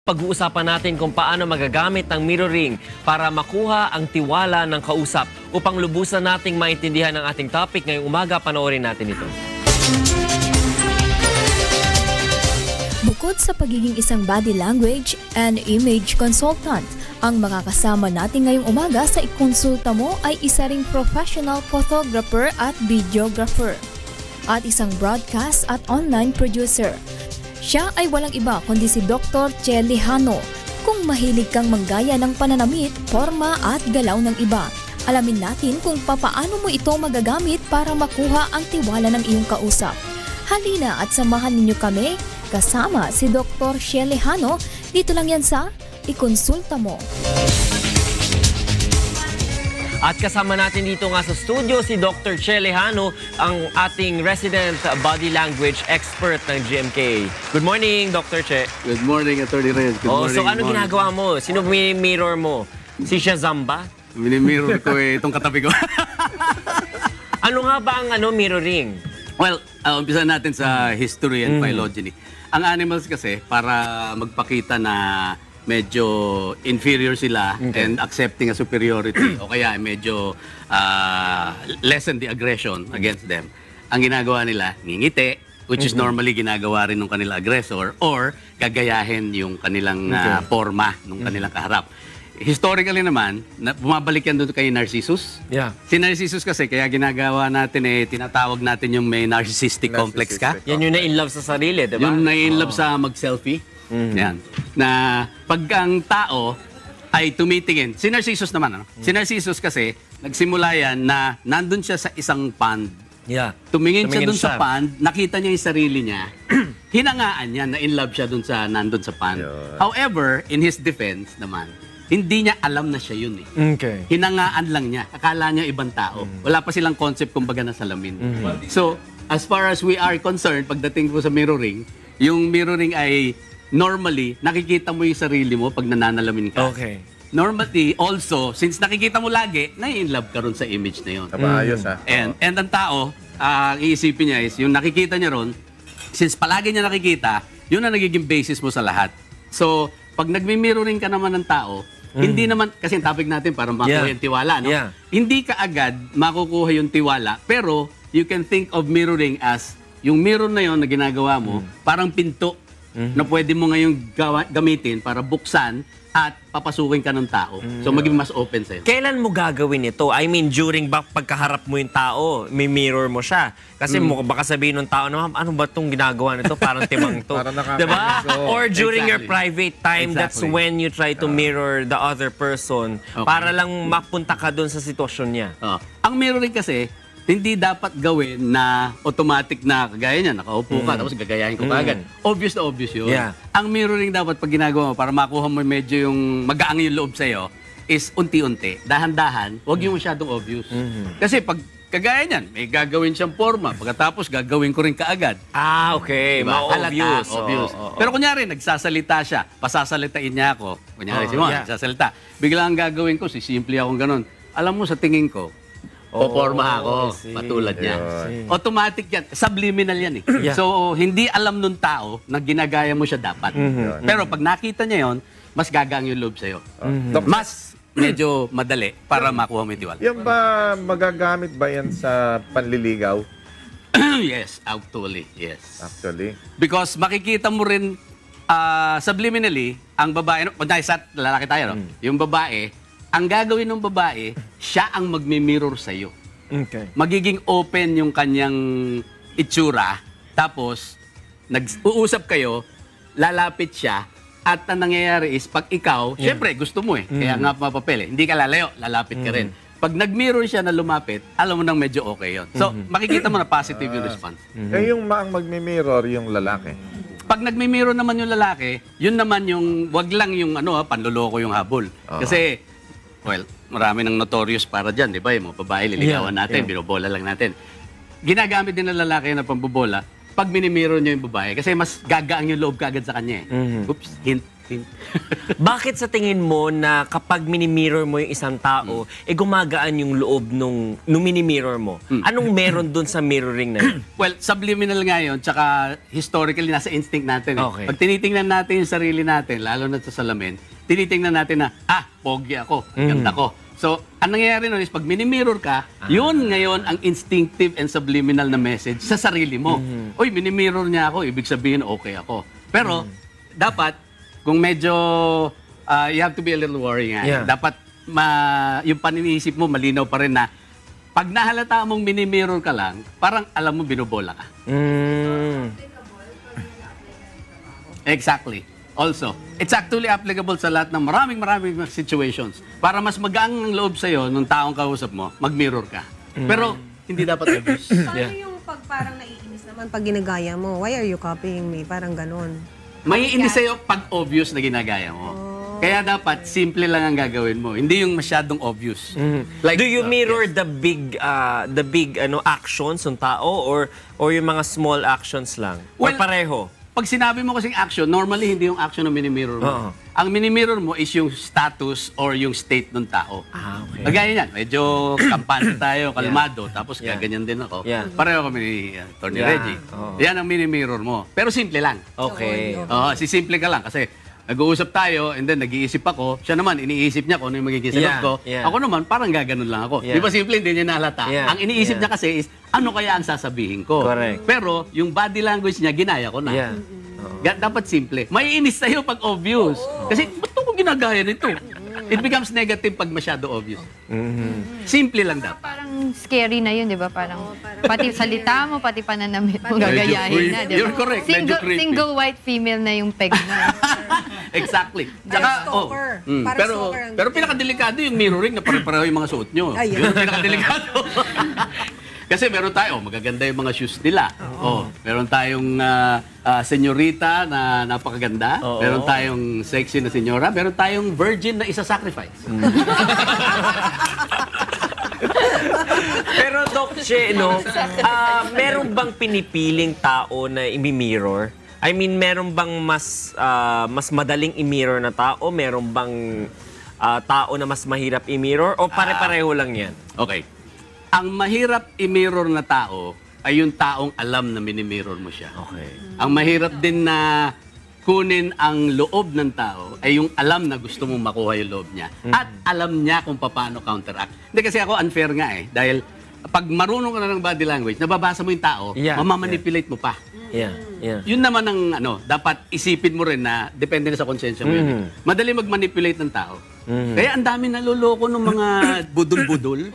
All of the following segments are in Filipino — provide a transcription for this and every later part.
Pag-uusapan natin kung paano magagamit ang mirroring para makuha ang tiwala ng kausap. Upang lubusan nating maintindihan ang ating topic ngayong umaga, panoorin natin ito. Bukod sa pagiging isang body language and image consultant, ang makakasama natin ngayong umaga sa ikonsulta mo ay isa ring professional photographer at videographer at isang broadcast at online producer. Siya ay walang iba kundi si Dr. Che Lejano. Kung mahilig kang manggaya ng pananamit, forma at galaw ng iba, alamin natin kung papaano mo ito magagamit para makuha ang tiwala ng iyong kausap. Halina at samahan ninyo kami kasama si Dr. Che Lejano. Dito lang yan sa Ikonsulta Mo. At kasama natin dito nga sa studio si Dr. Che Lejano, ang ating resident body language expert ng GMK. Good morning, Dr. Che. Good morning, Atty. Reyes. Good morning. So ano ginagawa mo? Sino mirror mo? Si Shazamba? Minimirror ko itong katabi ko. Ano nga ba ang mirroring? Well, umpisa natin sa history and phylogeny. Ang animals kasi, para magpakita na medyo inferior sila and accepting a superiority o kaya medyo lessen the aggression against them, ang ginagawa nila, ngingiti, which is normally ginagawa rin ng kanilang aggressor, or gagayahin yung kanilang forma ng kanilang kaharap. Historically naman, bumabalik yan doon kay Narcissus. Yeah. Si Narcissus kasi, kaya ginagawa natin tinatawag natin yung may narcissistic complex ka. Yan yung na-in-love sa sarili, diba? Yung na-in-love sa mag-selfie. Yan. Na pag ang tao ay tumitingin, si Narcissus naman, si Narcissus kasi, nagsimula yan na nandun siya sa isang pond. Yeah. Tumingin siya dun sa pond, nakita niya yung sarili niya, hinangaan niya, na-in-love siya dun sa, nandun sa pond. However, in his defense naman, hindi niya alam na siya yun Okay. Hinangaan lang niya. Akala niya ibang tao. Wala pa silang concept kumbaga na salamin. So, as far as we are concerned, pagdating po sa mirroring, yung mirroring ay normally, nakikita mo yung sarili mo pag nananalamin ka. Okay. Normally, also, since nakikita mo lagi, na-in-love ka ron sa image na yun. Ayos And ang tao, ang iisipin niya is, yung nakikita niya ron, since palagi niya nakikita, yun ang nagiging basis mo sa lahat. So, pag nagmi-mirroring ka naman ng tao, hindi naman, kasi topic natin para makuha yung tiwala, no? Yeah. Hindi ka agad makukuha yung tiwala, pero you can think of mirroring as, yung mirror na yun na ginagawa mo, parang pinto na pwede mo ngayong gamitin para buksan at papasukin ka ng tao. So, maging mas open sa'yo. Kailan mo gagawin ito? I mean, during pagkaharap mo yung tao, may mirror mo siya. Kasi baka sabihin ng tao, ano ba itong ginagawa nito? Parang timang to. Diba? Or during your private time, that's when you try to mirror the other person para lang mapunta ka dun sa sitwasyon niya. Ang mirroring kasi, hindi dapat gawin na automatic na kagaya niya, nakaupo ka, tapos gagayahin ko kagad. Obvious na obvious yun. Yeah. Ang mirroring dapat pag ginagawa mo, para makuha mo medyo yung magaang yung loob sa'yo, is unti-unti, dahan-dahan, huwag yung masyadong obvious. Kasi pag kagaya niyan, may gagawin siyang forma, pagkatapos gagawin ko rin kaagad. Okay. Diba? Ma-obvious. Obvious. Pero kunyari, nagsasalita siya, pasasalitain niya ako. Kunyari, si Juan, nagsasalita. Bigla ang gagawin ko, simple akong ganun. Alam mo, sa tingin ko, poporma ako, patulad niya. Automatic yan. Subliminal yan So, hindi alam nung tao na ginagaya mo siya dapat. Pero pag nakita niya yon, mas gagang yung loob sa'yo. Mas medyo madali para makuha mo yung tiwala. Yan ba, magagamit ba yan sa panliligaw? Yes, actually, yes. Actually. Because makikita mo rin subliminally, ang babae, lalaki tayo, no? Yung babae, ang gagawin ng babae, siya ang magmi-mirror sa'yo. Okay. Magiging open yung kanyang itsura, tapos nag-uusap kayo, lalapit siya, at ang nangyayari is, pag ikaw, syempre gusto mo kaya nga mapapel hindi ka lalayo, lalapit ka rin. Pag nag-mirror siya na lumapit, alam mo nang medyo okay yon. So, makikita mo na positive yung response. Eh yung maang magmi-mirror yung lalaki. Pag nagmi-mirror naman yung lalaki, yun naman yung, wag lang yung panloloko yung habol. Kasi, well, marami ng notorious para dyan, di ba? Yung mga babae, liligawan natin, binobola lang natin. Ginagamit din ng lalaki na pambobola pag minimiro niya yung babae kasi mas gagaang yung loob kagad sa kanya Oops, hint. Bakit sa tingin mo na kapag mini-mirror mo yung isang tao, gumagaan yung loob nung mini-mirror mo? Anong meron dun sa mirroring na yun? Well, subliminal nga yun, tsaka historically, nasa instinct natin. Okay. Pag tinitingnan natin yung sarili natin, lalo na sa salamin, tinitingnan natin na, pogi ako, ganda ko. So, ang nangyayari nun is pag mini-mirror ka, yun ngayon ang instinctive and subliminal na message sa sarili mo. Uy, mini-mirror niya ako, ibig sabihin okay ako. Pero, dapat, kung medyo, you have to be a little worried nga. Yeah. Dapat, yung paniniisip mo, malinaw pa rin na, pag nahalata mong mini-mirror ka lang, parang alam mo binubola ka. Exactly. Also, it's actually applicable sa lahat ng maraming situations. Para mas magaan ang loob sa'yo nung taong kausap mo, mag-mirror ka. Pero, hindi dapat abuse. Paano yung pag parang naiinis naman pag ginagaya mo? Why are you copying me? Parang ganon. Maiinis sa'yo pag obvious na ginagaya mo. Kaya dapat, simple lang ang gagawin mo. Hindi yung masyadong obvious. Like, Do you mirror yes. the big actions ng tao or yung mga small actions lang? Or Well, pareho? Pag sinabi mo kasing action, normally hindi yung action na mini-mirror mo. Ang mini-mirror mo is yung status or yung state ng tao. Okay. Kagaya niyan, medyo kampante tayo, kalmado, tapos gaganyan din ako. Yeah. Pareho kami ni Tony Yeah. Reggie. Oo. Yan ang mini-mirror mo. Pero simple lang. Okay. Simple ka lang kasi nag-uusap tayo and then nag-iisip ako. Siya naman, iniisip niya kung ano yung magiging sagot Yeah, ko. yeah. Ako naman, parang gaganon lang ako. Yeah. Di ba simple, hindi niya nahalata. Yeah, Ang iniisip yeah. niya kasi is, ano kaya ang sasabihin ko? Correct. Pero yung body language niya, ginaya ko na. Yeah. Dapat simple. May inis sa'yo pag obvious. Kasi, ba't ko ginagaya nito? It becomes negative pag masyado obvious. Simple lang dapat. Parang scary na yun, di ba? Parang pati salita mo, pati pananamit mo, gagayahin na, di ba? You're correct. Medyo creepy. Single white female na yung peg na. Exactly. Parang stalker. Parang pero stalker ang pero pinakadelikado yung mirroring na pare-pareho yung mga suot nyo. Ayun. Yun ang pinakadelikado. Kasi meron tayo, magaganda yung mga shoes nila. Meron tayong senyorita na napakaganda. Meron tayong sexy na senyora. Meron tayong virgin na isa-sacrifice. Pero Doc Che, meron bang pinipiling tao na imi-mirror? I mean, meron bang mas madaling i-mirror na tao? Meron bang tao na mas mahirap i-mirror? O pare-pareho lang yan? Okay. Ang mahirap i-mirror na tao ay yung taong alam na mini-mirror mo siya. Okay. Ang mahirap din na kunin ang loob ng tao ay yung alam na gusto mong makuha yung loob niya. At alam niya kung paano counteract. Hindi kasi ako unfair nga dahil pag marunong ka na ng body language, nababasa mo yung tao, Yeah. mamamanipulate mo pa. Yeah. Yun naman ang dapat isipin mo rin na depende na sa konsensya mo yun. Madali mag-manipulate ng tao. Kaya ang dami naluloko ng mga budol-budol.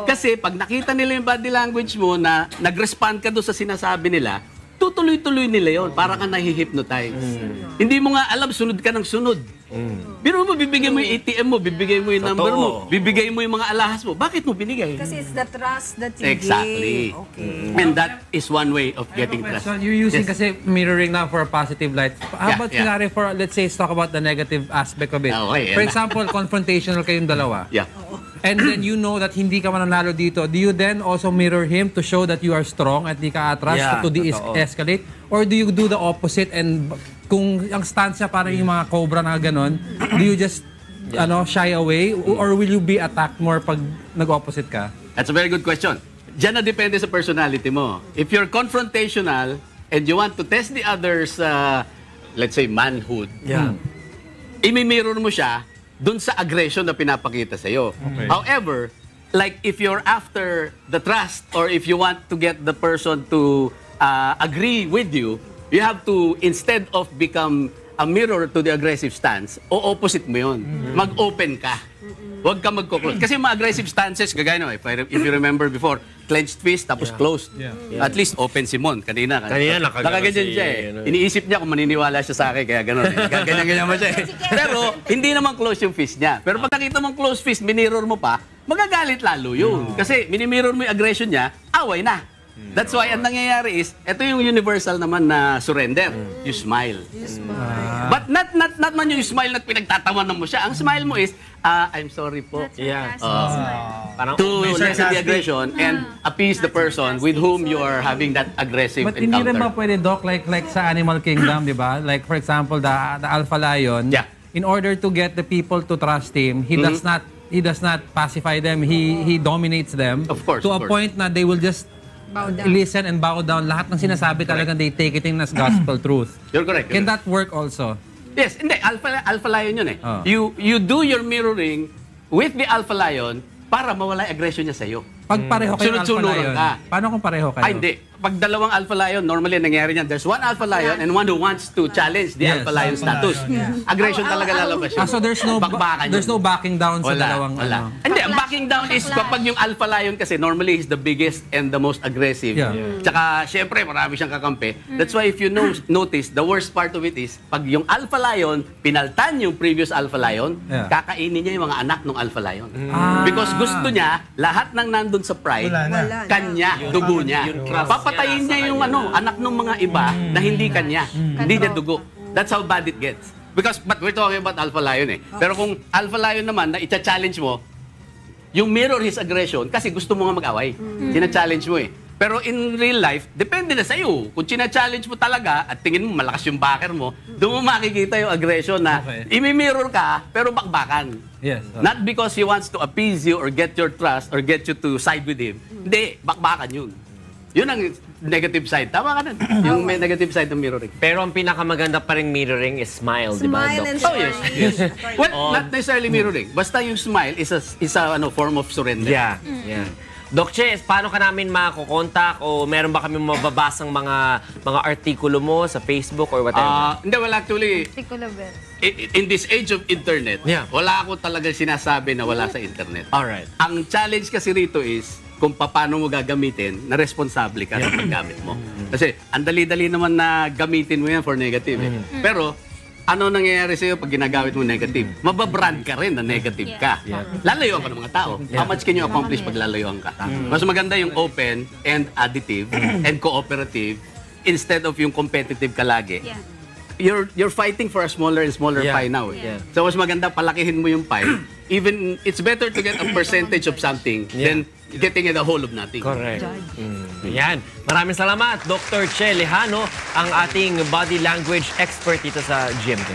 Kasi pag nakita nila yung body language mo na nag-respond ka doon sa sinasabi nila, tutuloy-tuloy nila yon para ka nahihypnotize. Hindi mo nga alam, sunod ka ng sunod. Pero mo, bibigay mo yung ATM mo, bibigay mo yung number mo, bibigay mo yung mga alahas mo. Bakit mo binigay? Kasi it's the trust that you Exactly. give. Okay. And that is one way of getting trust. So you're using Yes. kasi mirroring now for a positive light. How Yeah, about yeah. scenario for, let's say, talk about the negative aspect of it. Okay, For yan na. example, confrontational kayong dalawa. Yeah. And then you know that hindi ka mananalo dito. Do you then also mirror him to show that you are strong at di ka atras Yeah, to de-escalate? Or do you do the opposite and kung ang stance niya parang yung mga cobra na gano'n, do you just shy away? Or will you be attacked more pag nag-opposite ka? That's a very good question. Diyan na depende sa personality mo. If you're confrontational and you want to test the other's, let's say, manhood, imi-mirror mo siya dun sa aggression na pinapakita sa'yo. However, like if you're after the trust or if you want to get the person to agree with you, you have to, instead of become a mirror to the aggressive stance, o opposite mo yun. Mag-open ka. Huwag ka mag-close. Kasi mga aggressive stances, gagaya no, if you remember before, clenched fist tapos closed. At least open si Mon. Kanina nakaganyan siya Iniisip niya kung maniniwala siya sa akin, kaya gano'n. Ganyan-ganyan mo siya Pero hindi naman close yung fist niya. Pero pag nakita mong close fist, minirror mo pa, magagalit lalo yun. Kasi minimirror mo yung aggression niya, away na. That's why ang nangyayari is, ito yung universal naman na surrender. You smile. But not man yung smile na pinagtatawanan mo siya. Ang smile mo is, I'm sorry po. Yeah. Parang, To lessen the aggression and appease the person with whom you are having that aggressive But hindi rin ba encounter. pwede, Doc, like sa Animal Kingdom, di ba? Like for example, the alpha lion, Yeah. in order to get the people to trust him, he does not pacify them. He dominates them Of course, to a of course. point na they will just Bow down. listen and bow down. Lahat ng sinasabi talagang they take it in as gospel truth. You're correct. Can that work also? Yes, hindi. Alpha lion yun eh. Ah. You do your mirroring with the alpha lion para mawala yung aggression niya sa'yo. Pag pareho kayo ng alpha Sunod-sunuran lion, ka. paano kung pareho kayo? Ay, hindi. Pag dalawang alpha lion, normally nangyayari niyan, there's one alpha lion and one who wants to challenge the Yes. alpha lion status. Aggression talaga lalabas yun. So there's no Bakbakan there's yun. no backing down sa dalawang Wala. ano. Hindi, ang backing down is kapag yung alpha lion kasi normally he's the biggest and the most aggressive. Yeah. Tsaka syempre marami siyang kakampi. That's why if you notice, the worst part of it is pag yung alpha lion pinaltan yung previous alpha lion, Yeah. kakainin niya yung mga anak ng alpha lion. Ah. Because gusto niya lahat ng nandun sa pride, Wala na. kanya, dugo niya. Papatayin niya yung anak ng mga iba na hindi kanya. Hindi niya dugo. That's how bad it gets. But we're talking about alpha lion eh. Pero kung alpha lion naman na i-challenge mo, yung mirror his aggression kasi gusto mo nga mag-away. China-challenge mo eh. Pero in real life, depende na sa'yo. Kung china-challenge mo talaga at tingin mo malakas yung backer mo, doon mo makikita yung aggression na Okay. imi-mirror ka pero bakbakan. Yes. Not because he wants to appease you or get your trust or get you to side with him. Hindi, bakbakan yun. Yun ang negative side. Tama ka na. Yung may negative side ng mirroring. pero ang pinakamaganda pa rin mirroring is smile, di ba, Smile Doc? and Oh, yes. smile. Well, not necessarily mirroring. Basta yung smile is a form of surrender. Yeah, yeah. Doc Che, paano ka namin makakokontak o meron ba kami mababasang mga artikulo mo sa Facebook or whatever? Hindi, well, actually, Particular bell. in this age of internet, Yeah. wala ako talaga sinasabi na wala sa internet. Alright. Ang challenge kasi rito is kung paano mo gagamitin na responsable ka sa paggamit mo. Kasi ang dali-dali naman na gamitin mo yan for negative. Eh. Pero ano nangyayari sa'yo pag ginagamit mo negative? Mababrand ka rin na negative ka. Lalayuan ka ng mga tao. How much can you accomplish pag lalayuan ka? Mas maganda yung open and additive and cooperative instead of yung competitive ka lagi. You're fighting for a smaller and smaller Yeah. pie now. Eh. Yeah. So mas maganda palakihin mo yung pie. Even it's better to get a percentage of something than getting the whole of nothing. Correct. Yan. Maraming salamat, Dr. Che Lejano, ang ating body language expert dito sa GMK.